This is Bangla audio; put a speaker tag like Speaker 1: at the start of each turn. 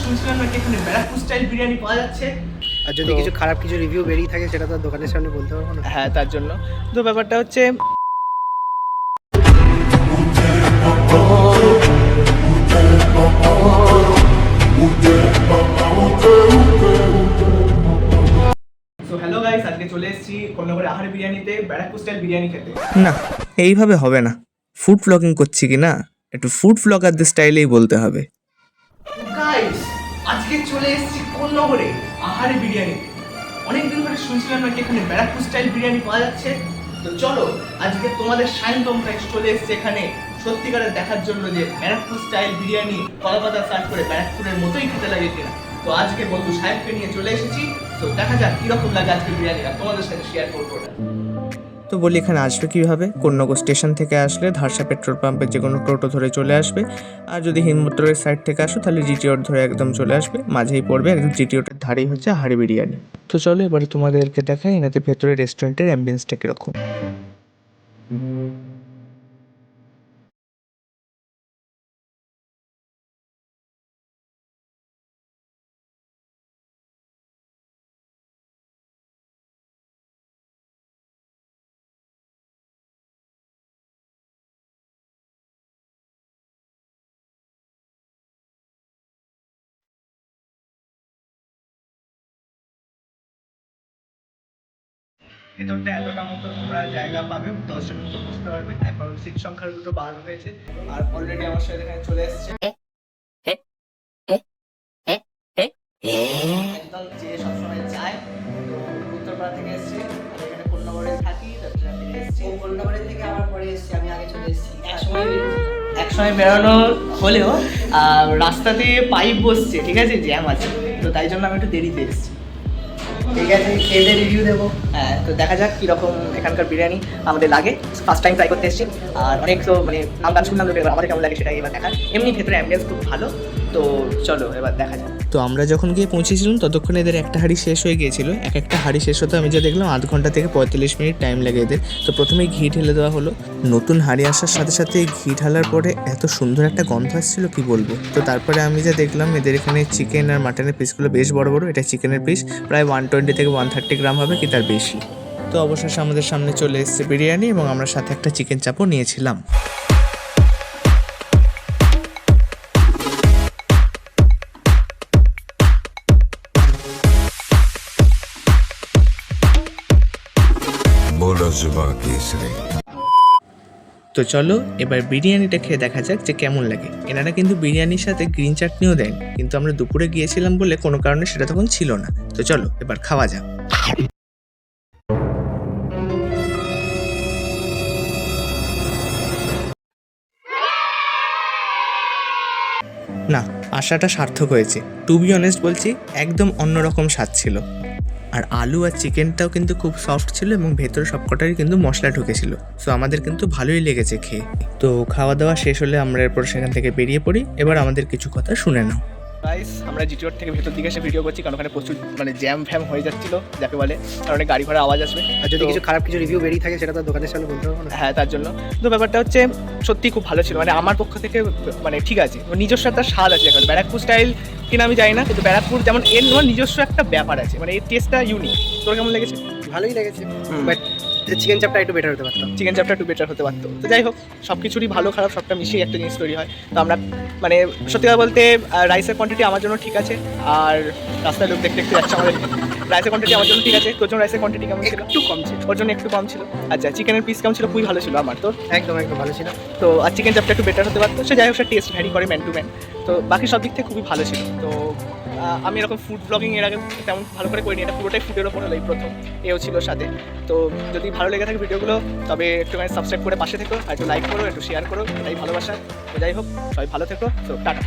Speaker 1: শুনছিলাম নাকি এখানে ব্যারাকপুর স্টাইল বিরিয়ানি পাওয়া যাচ্ছে।
Speaker 2: আর যদি কিছু খারাপ কিছু রিভিউ বেরিয়ে থাকে সেটা তো দোকানের সামনে বলতে পারবো না।
Speaker 1: হ্যাঁ, তার জন্য তো ব্যাপারটা হচ্ছে হ্যালো গাইস, আজকে চলে এসেছি কোন্নগরে আহারে বিরিয়ানিতে ব্যারাকপুর স্টাইল বিরিয়ানি খেতে।
Speaker 3: না, এইভাবে হবে না। ফুড ব্লগিং করছি কি না, একটু ফুড ব্লগারদের স্টাইলেই বলতে হবে।
Speaker 1: গাইস, আজকে চলে এসেছি কোন্নগরে আহারে বিরিয়ানিতে। অনেকদিন ধরে শুনছিলাম নাকি এখানে ব্যারাকপুর স্টাইল বিরিয়ানি পাওয়া যাচ্ছে। তো চলো আজকে তোমাদের সায়ন্তন প্রাইস চলে এসেছে এখানে সত্যিকারের দেখার জন্য যে ব্যারাকপুর স্টাইল বিরিয়ানি কলাপাতা সার্ভ করে ব্যারাকপুরের মতোই খেতে লাগে কিনা। তো আজকে বন্ধু সাহেবকে নিয়ে চলে এসেছি। তো দেখা যাক কিরকম লাগে আজকে বিরিয়ানি, আর তোমাদের সাথে শেয়ার করবো ওটা।
Speaker 3: তো বলি এখানে আসবে কীভাবে? কোন্নগর স্টেশন থেকে আসলে ধারসা পেট্রোল পাম্পের যে কোনো টোটো ধরে চলে আসবে। আর যদি হিন্দমোটরের সাইড থেকে আসো তাহলে জিটিওর ধরে একদম চলে আসবে, মাঝেই পড়বে, একদম জিটিওটার ধারেই হচ্ছে আহারে বিরিয়ানি। তো চলো এবারে তোমাদেরকে দেখাই এনাতে ভেতরে রেস্টুরেন্টের অ্যাম্বিয়েন্সটা কীরকম।
Speaker 1: ভেতরটা এতটা মতো তোমরা জায়গা পাবে, 10জন মতো বসতে পারবে। এখন সিট সংখ্যা দুটো বাড়ানো হয়েছে, আর অলরেডি আমার সাথে এখানে চলে এসেছে একদম যে সবসময় যায়। তো উত্তরপাড়া থেকে এসেছি, আমি এখানে কোন্নগরে থাকি।
Speaker 2: কলকাতা থেকে আবার পরে এসেছি, আমি আগে চলে এসেছি।
Speaker 1: একসময় বেরোনো হলেও রাস্তাতে পাইপ বসছে, ঠিক আছে, জ্যাম আছে, তো তাই জন্য আমি একটু দেরিতে এসেছি।
Speaker 2: ঠিক আছে, খেয়ে রিভিউ দেবো।
Speaker 1: হ্যাঁ, তো দেখা যাক কীরকম এখানকার বিরিয়ানি আমাদের লাগে। ফার্স্ট টাইম ট্রাই করতে এসেছি, আর অনেক তো মানে নাম শুনলাম, তো এবার আমাদের কেমন লাগে সেটাই এবার দেখার। এমনি ভেতরে অ্যাম্বিয়েন্স খুব ভালো, তো চলো এবার দেখা যাক।
Speaker 3: তো আমরা যখন গিয়ে পৌঁছেছিলাম ততক্ষণে এদের একটা হাঁড়ি শেষ হয়ে গিয়েছিল। একটা হাঁড়ি শেষ হতে আমি যা দেখলাম 0.5 ঘন্টা থেকে 45 মিনিট টাইম লাগে এদের। তো প্রথমেই ঘি ঢেলে দেওয়া হলো। নতুন হাঁড়ি আসার সাথে সাথে ঘি ঢালার পরে এত সুন্দর একটা গন্ধ আসছিল কি বলবো। তো তারপরে আমি যা দেখলাম এদের এখানে চিকেন আর মাটনের পিসগুলো বেশ বড় বড়। এটা চিকেনের পিস, প্রায় 120 থেকে 130 গ্রাম হবে কি তার বেশি। তো অবশেষে আমাদের সামনে চলে এসেছে বিরিয়ানি, এবং আমরা সাথে একটা চিকেন চাপও নিয়েছিলাম। তো চলো এবার বিরিয়ানিটা খেয়ে দেখা যাক যে কেমন লাগে। এনারা কিন্তু বিরিয়ানির সাথে গ্রিন চাটনিও দেন, কিন্তু আমরা দুপুরে গিয়েছিলাম বলে কোনো কারণে সেটা তখন ছিল না। তো চলো এবার খাওয়া যাক। না, আশাটা সার্থক হয়েছে। টু বি অনেস্ট বলছি, একদম অন্যরকম স্বাদ ছিল। আর আলু আর চিকেনটাও কিন্তু খুব সফট ছিল, এবং ভেতরে সবকটারই কিন্তু মশলা ঢুকেছিল। সো আমাদের কিন্তু ভালোই লেগেছে খেয়ে। তো খাওয়া দাওয়া শেষ হলে আমরা এরপর সেখান থেকে বেরিয়ে পড়ি। এবার আমাদের কিছু কথা শুনে নাও।
Speaker 1: গাইস, আমরা জিটিওর থেকে ভেতর দিকে এসে ভিডিও করছি, কারণ ওখানে প্রচুর মানে জ্যাম ফ্যাম হয়ে যাচ্ছিল যাকে বলে, আর অনেক গাড়ি ঘোড়া আওয়াজ আসবে।
Speaker 2: আর যদি কিছু খারাপ কিছু রিভিউ বেরিয়ে থাকে সেটা তো দোকানের সামনে বলতে পারবো না।
Speaker 1: হ্যাঁ, তার জন্য তো ব্যাপারটা হচ্ছে সত্যি খুব ভালো ছিল, মানে আমার পক্ষ থেকে মানে ঠিক আছে। নিজস্ব একটা স্বাদ আছে, এখন ব্যারাকপুর স্টাইল কিনা আমি জানি না, কিন্তু ব্যারাকপুর যেমন এর নিজস্ব একটা ব্যাপার আছে, মানে এর টেস্টটা ইউনিক। তোর কেমন লেগেছে?
Speaker 2: ভালোই লেগেছে, বাট চিকেন চাপটা একটু বেটার হতে পারতো।
Speaker 1: চিকেন চাপটা একটু বেটার হতে পারতো। তো যাই হোক, সব কিছুরই ভালো খারাপ সবটা মিশিয়ে একটা জিনিস তৈরি হয়। তো আমরা মানে সত্যি কথা বলতে রাইসের কোয়ান্টিটি আমার জন্য ঠিক আছে, আর রাস্তায় লোক দেখতে দেখতে যাচ্ছে আমাদের। রাইসের কোয়ান্টিটি আমার জন্য ঠিক আছে। তোর জন্য রাইসের কোয়ান্টিটি কেমন ছিল?
Speaker 2: একটু কম ছিল।
Speaker 1: ওর জন্য একটু কম ছিল। আচ্ছা, চিকেনের পিস কেমন ছিল? খুবই ভালো ছিল আমার। তো
Speaker 2: একদম ভালো ছিল।
Speaker 1: তো আর চিকেন চাপটা একটু বেটার হতে পারতো। সে যাই হোক, সে টেস্ট ভ্যারি করে ম্যান টু ম্যান। তো বাকি সব দিক থেকে খুবই ভালো ছিল। তো আমি এরকম ফুড ব্লগিং এর আগে তেমন ভালো করে করিনি, এটা পুরোটাই ফুডের ওপর হলো এই প্রথম। এও ছিল সাথে। তো যদি ভালো লেগে থাকে ভিডিওগুলো, তবে একটুখানি সাবস্ক্রাইব করে পাশে থেকো, আর একটু লাইক করো, একটু শেয়ার করো, এটাই ভালোবাসা। তো যাই হোক, সবাই ভালো থেকো। তো টাটা।